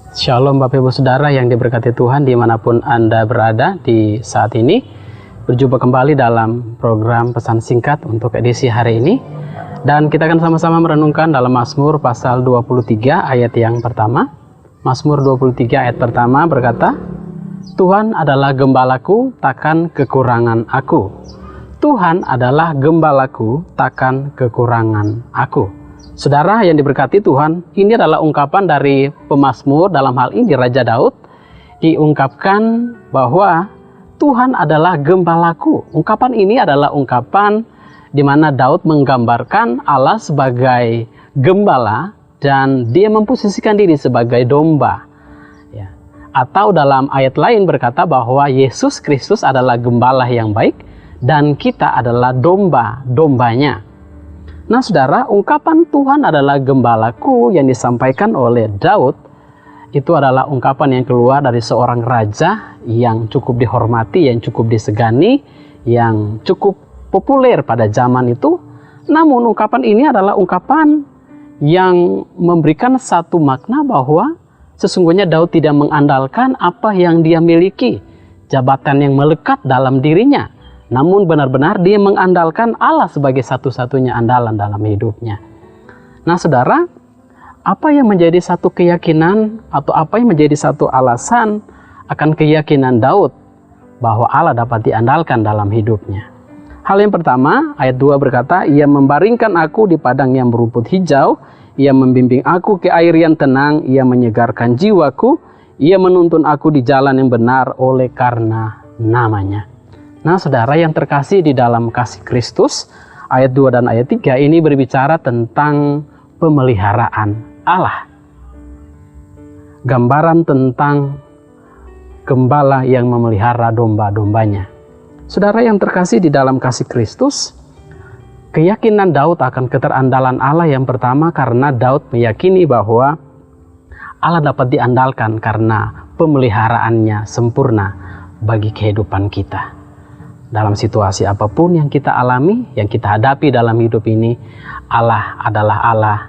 Shalom Bapak Ibu Saudara yang diberkati Tuhan dimanapun Anda berada di saat ini. Berjumpa kembali dalam program pesan singkat untuk edisi hari ini. Dan kita akan sama-sama merenungkan dalam Mazmur pasal 23 ayat yang pertama. Mazmur 23 ayat pertama berkata, Tuhan adalah gembalaku, takkan kekurangan aku. Tuhan adalah gembalaku, takkan kekurangan aku. Saudara yang diberkati Tuhan, ini adalah ungkapan dari pemazmur, dalam hal ini Raja Daud, diungkapkan bahwa Tuhan adalah gembalaku. Ungkapan ini adalah ungkapan di mana Daud menggambarkan Allah sebagai gembala dan dia memposisikan diri sebagai domba. Ya. Atau dalam ayat lain berkata bahwa Yesus Kristus adalah gembala yang baik dan kita adalah domba-dombanya. Nah saudara, ungkapan Tuhan adalah gembalaku yang disampaikan oleh Daud itu adalah ungkapan yang keluar dari seorang raja yang cukup dihormati, yang cukup disegani, yang cukup populer pada zaman itu. Namun ungkapan ini adalah ungkapan yang memberikan satu makna bahwa sesungguhnya Daud tidak mengandalkan apa yang dia miliki, jabatan yang melekat dalam dirinya. Namun benar-benar dia mengandalkan Allah sebagai satu-satunya andalan dalam hidupnya. Nah saudara, apa yang menjadi satu keyakinan atau apa yang menjadi satu alasan akan keyakinan Daud bahwa Allah dapat diandalkan dalam hidupnya? Hal yang pertama, ayat 2 berkata, Ia membaringkan aku di padang yang berumput hijau, Ia membimbing aku ke air yang tenang, Ia menyegarkan jiwaku, Ia menuntun aku di jalan yang benar oleh karena namanya. Nah saudara yang terkasih di dalam kasih Kristus, ayat 2 dan ayat 3 ini berbicara tentang pemeliharaan Allah. Gambaran tentang gembala yang memelihara domba-dombanya. Saudara yang terkasih di dalam kasih Kristus, keyakinan Daud akan keterandalan Allah yang pertama karena Daud meyakini bahwa Allah dapat diandalkan karena pemeliharaannya sempurna bagi kehidupan kita. Dalam situasi apapun yang kita alami, yang kita hadapi dalam hidup ini, Allah adalah Allah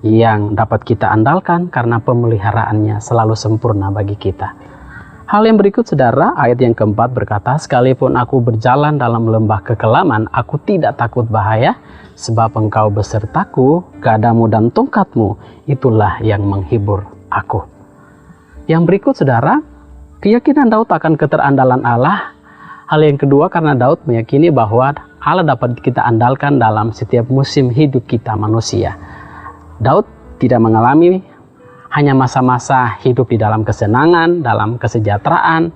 yang dapat kita andalkan karena pemeliharaannya selalu sempurna bagi kita. Hal yang berikut saudara, ayat yang keempat berkata, Sekalipun aku berjalan dalam lembah kekelaman, aku tidak takut bahaya, sebab engkau besertaku, gadamu dan tongkatmu, itulah yang menghibur aku. Yang berikut saudara, keyakinan Daud akan keterandalan Allah. Hal yang kedua karena Daud meyakini bahwa Allah dapat kita andalkan dalam setiap musim hidup kita manusia. Daud tidak mengalami hanya masa-masa hidup di dalam kesenangan, dalam kesejahteraan.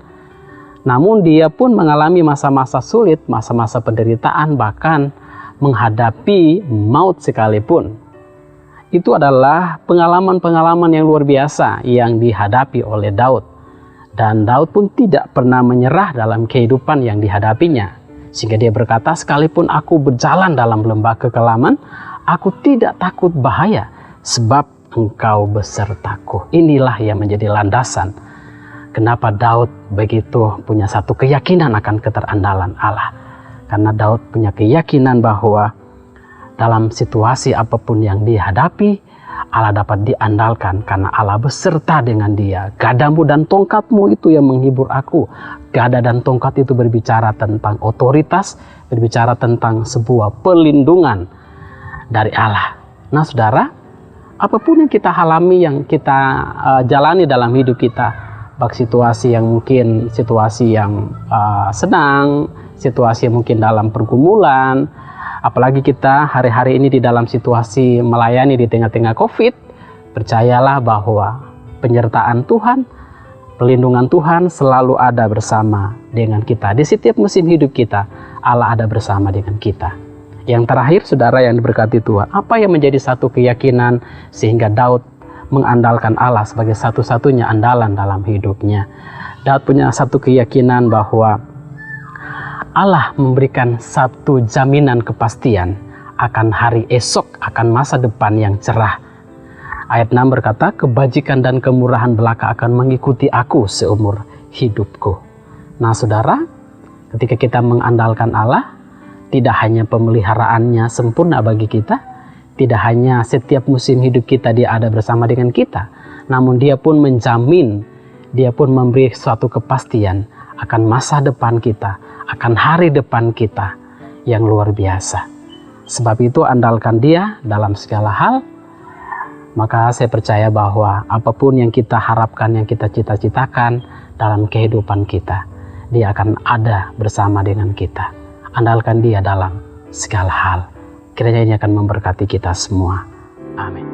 Namun dia pun mengalami masa-masa sulit, masa-masa penderitaan, bahkan menghadapi maut sekalipun. Itu adalah pengalaman-pengalaman yang luar biasa yang dihadapi oleh Daud. Dan Daud pun tidak pernah menyerah dalam kehidupan yang dihadapinya. Sehingga dia berkata, sekalipun aku berjalan dalam lembah kekelaman, aku tidak takut bahaya, sebab engkau besertaku. Inilah yang menjadi landasan kenapa Daud begitu punya satu keyakinan akan keterandalan Allah. Karena Daud punya keyakinan bahwa dalam situasi apapun yang dihadapi, Allah dapat diandalkan karena Allah beserta dengan dia. Gadamu dan tongkatmu itu yang menghibur aku. Gada dan tongkat itu berbicara tentang otoritas, berbicara tentang sebuah pelindungan dari Allah. Nah saudara, apapun yang kita alami, yang kita jalani dalam hidup kita, baik situasi yang mungkin situasi yang senang, situasi yang mungkin dalam pergumulan, apalagi kita hari-hari ini di dalam situasi melayani di tengah-tengah COVID, percayalah bahwa penyertaan Tuhan, pelindungan Tuhan selalu ada bersama dengan kita. Di setiap musim hidup kita, Allah ada bersama dengan kita. Yang terakhir, saudara yang diberkati Tuhan, apa yang menjadi satu keyakinan sehingga Daud mengandalkan Allah sebagai satu-satunya andalan dalam hidupnya? Daud punya satu keyakinan bahwa Allah memberikan satu jaminan kepastian akan hari esok, akan masa depan yang cerah. Ayat 6 berkata, kebajikan dan kemurahan belaka akan mengikuti aku seumur hidupku. Nah saudara, ketika kita mengandalkan Allah, tidak hanya pemeliharaannya sempurna bagi kita, tidak hanya setiap musim hidup kita dia ada bersama dengan kita, namun Dia pun menjamin, Dia pun memberi suatu kepastian akan masa depan kita, akan hari depan kita yang luar biasa. Sebab itu andalkan Dia dalam segala hal. Maka saya percaya bahwa apapun yang kita harapkan, yang kita cita-citakan dalam kehidupan kita, Dia akan ada bersama dengan kita. Andalkan Dia dalam segala hal. Kiranya ini akan memberkati kita semua. Amin.